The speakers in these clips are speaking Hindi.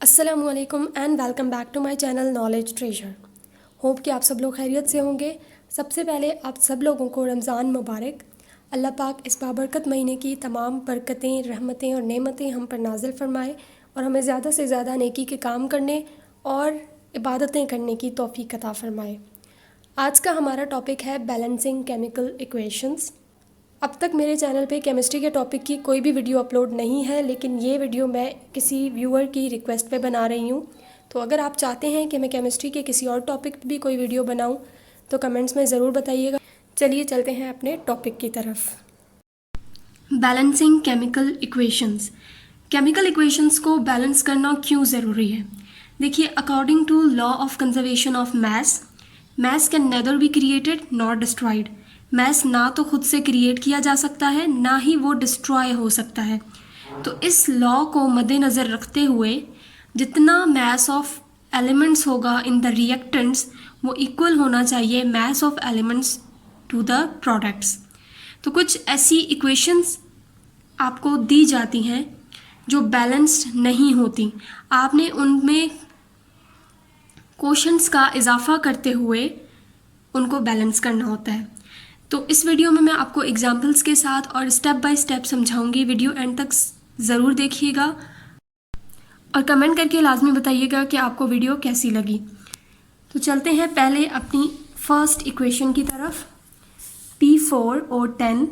अस्सलामुअलैकुम and welcome back to my channel knowledge treasure. Hope कि आप सब लोग खैरियत से होंगे। सबसे पहले आप सब लोगों को रमज़ान मुबारक। अल्लाह पाक इस बाबरकत महीने की तमाम बरकतें, रहमतें और नेमतें हम पर नाजिल फरमाए और हमें ज़्यादा से ज़्यादा नेकी के काम करने और इबादतें करने की तौफीक अता फरमाए। आज का हमारा टॉपिक है बैलेंसिंग केमिकल इक्वेशंस। अब तक मेरे चैनल पे केमिस्ट्री के टॉपिक की कोई भी वीडियो अपलोड नहीं है, लेकिन ये वीडियो मैं किसी व्यूअर की रिक्वेस्ट पे बना रही हूँ। तो अगर आप चाहते हैं कि मैं केमिस्ट्री के किसी और टॉपिक पे भी कोई वीडियो बनाऊँ तो कमेंट्स में ज़रूर बताइएगा। चलिए चलते हैं अपने टॉपिक की तरफ। Balancing chemical equations. Chemical equations को बैलेंस करना क्यों ज़रूरी है? देखिए, according to law of conservation of mass can neither be created nor destroyed. Mass ना तो खुद से क्रिएट किया जा सकता है, ना ही वो डिस्ट्रॉय हो सकता है। तो इस लॉ को मद्देनज़र रखते हुए जितना मैस ऑफ एलिमेंट्स होगा इन द रिएक्टेंट्स वो इक्वल होना चाहिए mass of elements to the products. तो कुछ ऐसी इक्वेशंस आपको दी जाती हैं जो बैलेंस्ड नहीं होती। आपने उनमें क्वेश्चंस का इजाफा करते हुए उनको बैलेंस करना होता है। तो इस वीडियो में मैं आपको एग्जाम्पल्स के साथ और स्टेप बाय स्टेप समझाऊंगी। वीडियो एंड तक ज़रूर देखिएगा और कमेंट करके लाजमी बताइएगा कि आपको वीडियो कैसी लगी। तो चलते हैं पहले अपनी फर्स्ट इक्वेशन की तरफ। P4O10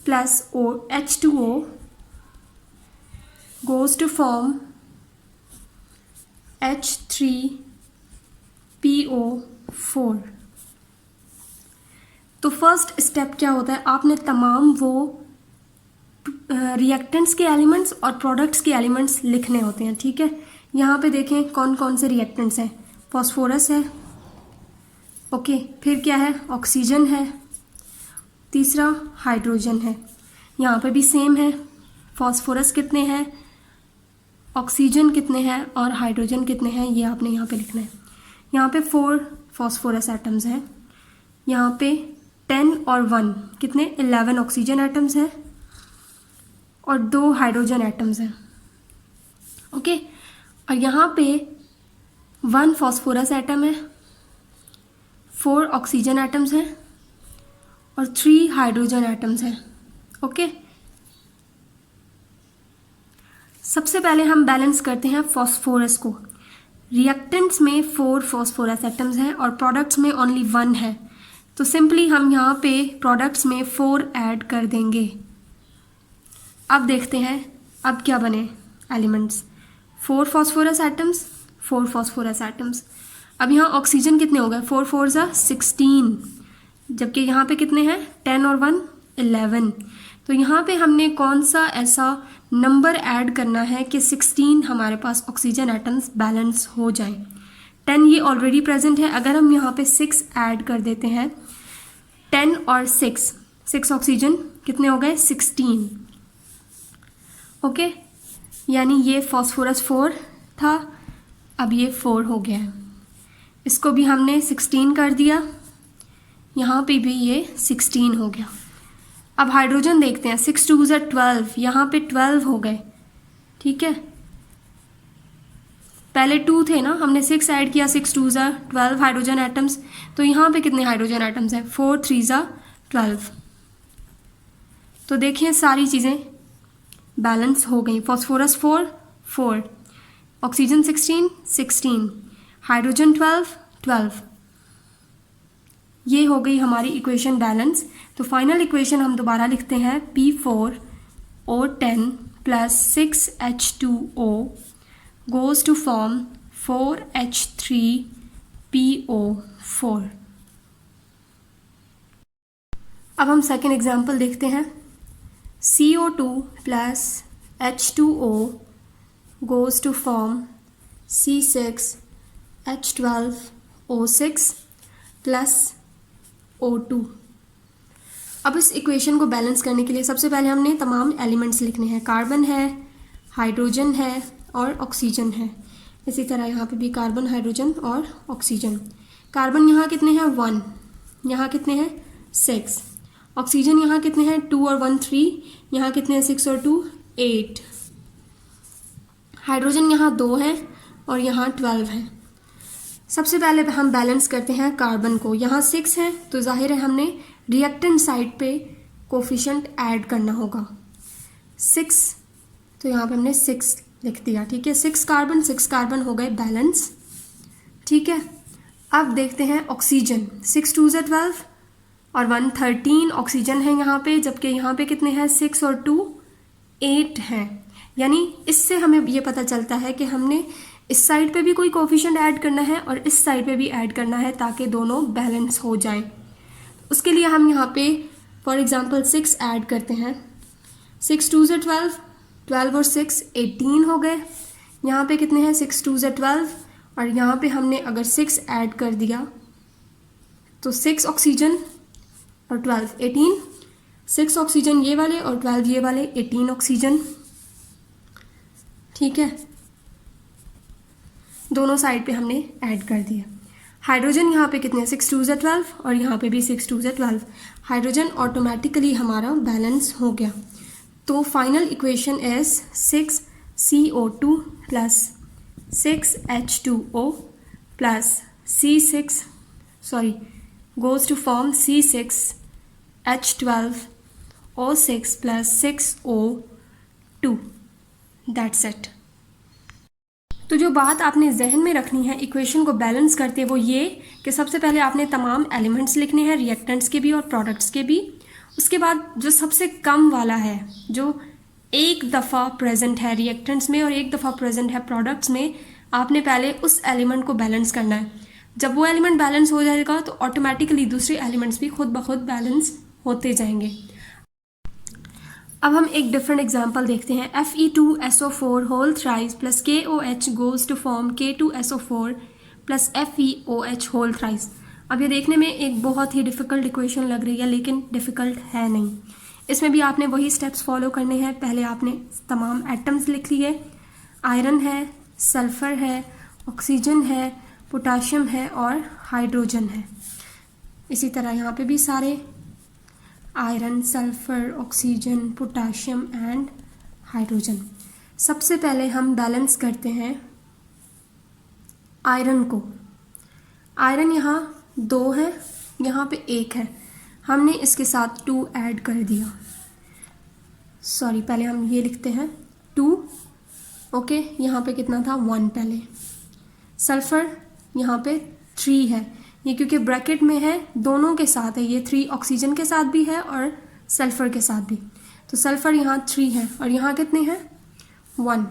plus H2O goes to form H3PO4। तो फर्स्ट स्टेप क्या होता है? आपने तमाम वो रिएक्टेंट्स के एलिमेंट्स और प्रोडक्ट्स के एलिमेंट्स लिखने होते हैं। ठीक है, यहाँ पे देखें कौन कौन से रिएक्टेंट्स हैं। फॉस्फोरस है, ओके, फिर क्या है? ऑक्सीजन है, तीसरा हाइड्रोजन है। यहाँ पे भी सेम है, फॉस्फोरस कितने हैं, ऑक्सीजन कितने हैं और हाइड्रोजन कितने हैं, ये आपने यहाँ पे लिखना है। यहाँ पे 4 फॉस्फोरस एटम्स हैं, यहाँ पे 10 और 1 कितने 11 ऑक्सीजन एटम्स हैं और 2 हाइड्रोजन एटम्स हैं। ओके, और यहाँ पे 1 फॉस्फोरस एटम है, 4 ऑक्सीजन एटम्स हैं और 3 हाइड्रोजन एटम्स हैं। ओके, सबसे पहले हम बैलेंस करते हैं फॉस्फोरस को। रिएक्टेंट्स में 4 फॉस्फोरस एटम्स हैं और प्रोडक्ट्स में ओनली 1 है। तो सिंपली हम यहाँ पे प्रोडक्ट्स में 4 ऐड कर देंगे। अब देखते हैं अब क्या बने elements. 4 phosphorus atoms, 4 phosphorus atoms. अब यहाँ ऑक्सीजन कितने हो गए? 4 4 ज़ा 16, जबकि यहाँ पे कितने हैं? 10 और 1 11। तो यहाँ पे हमने कौन सा ऐसा नंबर ऐड करना है कि 16 हमारे पास ऑक्सीजन एटम्स बैलेंस हो जाएं। 10 ये ऑलरेडी प्रेजेंट है। अगर हम यहाँ पे 6 ऐड कर देते हैं, 10 और 6 ऑक्सीजन कितने हो गए? 16। ओके, यानी ये फॉस्फोरस 4 था, अब ये 4 हो गया है। इसको भी हमने 16 कर दिया, यहाँ पे भी ये 16 हो गया। अब हाइड्रोजन देखते हैं। 6 2 ज़ा 12, यहाँ पे 12 हो गए। ठीक है, पहले 2 थे ना, हमने 6 ऐड किया, 6 2 ज़ा 12 हाइड्रोजन एटम्स। तो यहाँ पे कितने हाइड्रोजन एटम्स हैं? 4 3 ज़ा 12। तो देखिए सारी चीज़ें बैलेंस हो गई। Phosphorus 4 4, oxygen 16 16, hydrogen 12 12। ये हो गई हमारी इक्वेशन बैलेंस। तो फाइनल इक्वेशन हम दोबारा लिखते हैं। P4O10 plus 6H2O goes to form 4H3PO4। अब हम सेकेंड एग्जाम्पल देखते हैं। CO2 plus H2O goes to form C6H12O6 plus O2। अब इस इक्वेशन को बैलेंस करने के लिए सबसे पहले हमने तमाम एलिमेंट्स लिखने हैं। कार्बन है, हाइड्रोजन है और ऑक्सीजन है। इसी तरह यहाँ पे भी कार्बन, हाइड्रोजन और ऑक्सीजन। कार्बन यहाँ कितने हैं? 1, यहाँ कितने हैं? 6। ऑक्सीजन यहाँ कितने हैं? 2 और 1 3, यहाँ कितने हैं? 6 और 2 8। हाइड्रोजन यहाँ 2 है और यहाँ 12 है। सबसे पहले हम बैलेंस करते हैं कार्बन को। यहाँ 6 है तो जाहिर है हमने रिएक्टेंट साइड पे कोफिशिएंट ऐड करना होगा 6, तो यहाँ पे हमने 6 लिख दिया। ठीक है, 6 कार्बन हो गए बैलेंस। ठीक है, अब देखते हैं ऑक्सीजन। 6 2 ज़ा 12 और 1 13 ऑक्सीजन है यहाँ पे, जबकि यहाँ पे कितने हैं 6 और 2 8 हैं। यानी इससे हमें ये पता चलता है कि हमने इस साइड पे भी कोई कोफिशिएंट ऐड करना है और इस साइड पे भी ऐड करना है ताकि दोनों बैलेंस हो जाए। उसके लिए हम यहाँ पे फॉर एग्जांपल 6 ऐड करते हैं। 6 2 ज़ा 12, 12 और 6 18 हो गए। यहाँ पे कितने हैं 6 2 ज़ा 12 और यहाँ पे हमने अगर 6 ऐड कर दिया तो 6 ऑक्सीजन और 12 18, 6 ऑक्सीजन ये वाले और 12 ये वाले, 18 ऑक्सीजन। ठीक है, दोनों साइड पे हमने ऐड कर दिया। हाइड्रोजन यहाँ पे कितने हैं 6 2 ज़ा 12 और यहाँ पे भी 6 2 ज़ा 12। हाइड्रोजन ऑटोमेटिकली हमारा बैलेंस हो गया। तो final equation is 6 CO2 plus 6 H2O plus C6 goes to form C6 H12 O6 plus 6O2। That's it। तो जो बात आपने जहन में रखनी है इक्वेशन को बैलेंस करते वो ये कि सबसे पहले आपने तमाम एलिमेंट्स लिखने हैं, रिएक्टेंट्स के भी और प्रोडक्ट्स के भी। उसके बाद जो सबसे कम वाला है, जो एक दफ़ा प्रेजेंट है रिएक्टेंट्स में और एक दफ़ा प्रेजेंट है प्रोडक्ट्स में, आपने पहले उस एलिमेंट को बैलेंस करना है। जब वो एलिमेंट बैलेंस हो जाएगा तो ऑटोमेटिकली दूसरे एलिमेंट्स भी खुद ब खुद बैलेंस होते जाएंगे। अब हम एक डिफरेंट एग्जांपल देखते हैं। Fe2SO4 whole thrice plus KOH goes to form K2SO4 plus FeOH whole thrice. अब ये देखने में एक बहुत ही डिफ़िकल्ट इक्वेशन लग रही है, लेकिन डिफ़िकल्ट है नहीं। इसमें भी आपने वही स्टेप्स फॉलो करने हैं। पहले आपने तमाम एटम्स लिख लिए, आयरन है, सल्फ़र है, ऑक्सीजन है, पोटाशियम है और हाइड्रोजन है। इसी तरह यहाँ पे भी सारे iron, sulphur, oxygen, potassium and hydrogen. सबसे पहले हम बैलेंस करते हैं आयरन को। आयरन यहाँ 2 है, यहाँ पे 1 है, हमने इसके साथ 2 ऐड कर दिया। पहले हम ये लिखते हैं 2। ओके, यहाँ पे कितना था 1 पहले। सल्फ़र यहाँ पे 3 है, ये क्योंकि ब्रैकेट में है दोनों के साथ है, ये 3 ऑक्सीजन के साथ भी है और सल्फ़र के साथ भी। तो सल्फ़र यहाँ 3 है और यहाँ कितने हैं 1।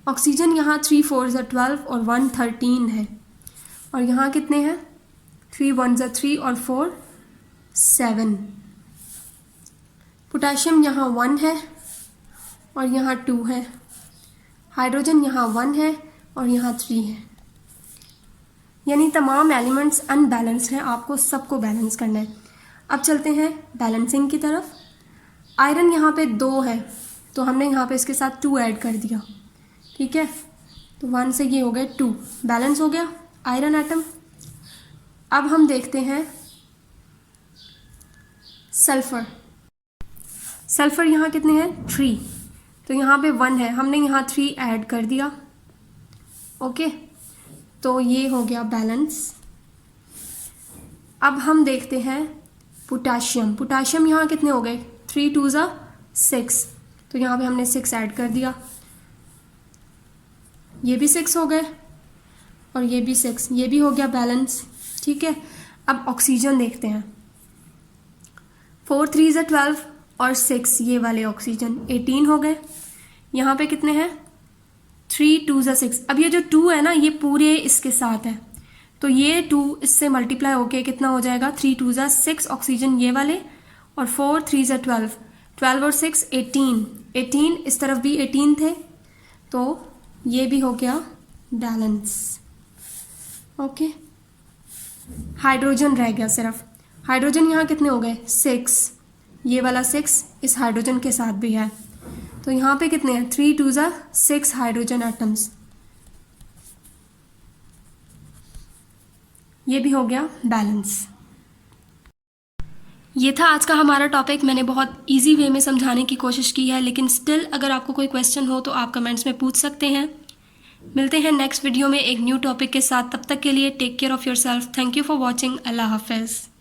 ऑक्सीजन यहाँ 3 4 ज़ा 12 और 1 13 है और यहाँ कितने हैं 3 1 ज़ा 3 और 4 7। पोटाशियम यहाँ 1 है और यहाँ 2 है। हाइड्रोजन यहाँ 1 है और यहाँ 3 है। यानी तमाम एलिमेंट्स अनबैलेंस्ड हैं, आपको सबको बैलेंस करना है। अब चलते हैं बैलेंसिंग की तरफ। आयरन यहाँ पे 2 है तो हमने यहाँ पे इसके साथ 2 ऐड कर दिया। ठीक है, तो 1 से ये हो गए 2, बैलेंस हो गया आयरन एटम। अब हम देखते हैं सल्फ़र। सल्फ़र यहाँ कितने हैं 3, तो यहाँ पे 1 है, हमने यहाँ 3 ऐड कर दिया। ओके, तो ये हो गया बैलेंस। अब हम देखते हैं पोटाशियम। पोटाशियम यहाँ कितने हो गए 3 2 ज़ा 6, तो यहाँ पे हमने 6 ऐड कर दिया। ये भी 6 हो गए और ये भी 6, ये भी हो गया बैलेंस। ठीक है, अब ऑक्सीजन देखते हैं। 4 3 ज़ा 12 और 6 ये वाले ऑक्सीजन 18 हो गए। यहाँ पे कितने हैं 3 2 ज़ा 6। अब ये जो 2 है ना ये पूरे इसके साथ है, तो ये 2 इससे मल्टीप्लाई होके कितना हो जाएगा 3 2 ज़ा 6 ऑक्सीजन ये वाले और 4 3 ज़ा 12, 12 और 6 18, 18 इस तरफ भी 18 थे, तो ये भी हो गया बैलेंस। ओके, हाइड्रोजन रह गया सिर्फ। हाइड्रोजन यहाँ कितने हो गए 6, ये वाला 6 इस हाइड्रोजन के साथ भी है, तो यहाँ पे कितने हैं 3 2 ज़ा 6 हाइड्रोजन एटम्स। ये भी हो गया बैलेंस। ये था आज का हमारा टॉपिक। मैंने बहुत इजी वे में समझाने की कोशिश की है, लेकिन स्टिल अगर आपको कोई क्वेश्चन हो तो आप कमेंट्स में पूछ सकते हैं। मिलते हैं नेक्स्ट वीडियो में एक न्यू टॉपिक के साथ। तब तक के लिए take care of your self. Thank you for watching. अल्लाह हाफिज़।